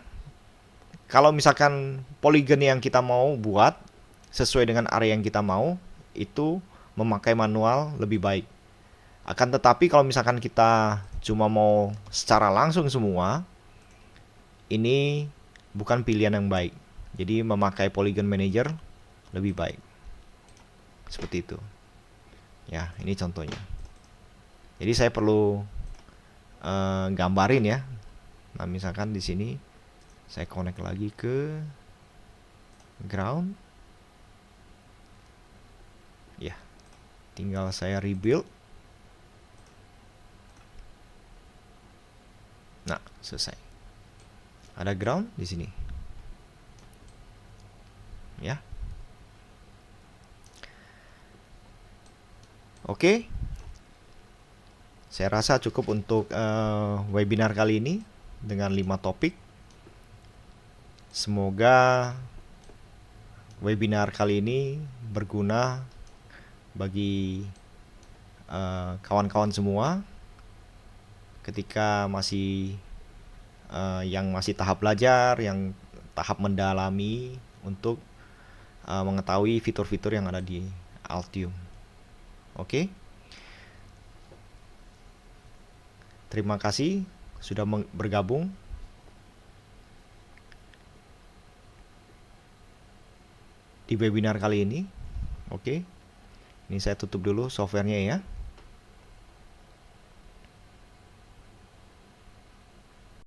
Kalau misalkan polygon yang kita mau buat sesuai dengan area yang kita mau, itu memakai manual lebih baik. Akan tetapi kalau misalkan kita cuma mau secara langsung semua, ini bukan pilihan yang baik. Jadi memakai polygon manager lebih baik. Seperti itu. Ya, ini contohnya. Jadi saya perlu gambarin ya. Nah, misalkan di sini saya connect lagi ke ground. Ya, tinggal saya rebuild. Nah, selesai. Ada ground di sini. Ya. Oke. Saya rasa cukup untuk webinar kali ini dengan 5 topik. Semoga webinar kali ini berguna bagi kawan-kawan semua ketika masih yang masih tahap belajar, yang tahap mendalami untuk mengetahui fitur-fitur yang ada di Altium. Oke. Terima kasih sudah bergabung. di webinar kali ini. Oke. Ini saya tutup dulu softwarenya ya.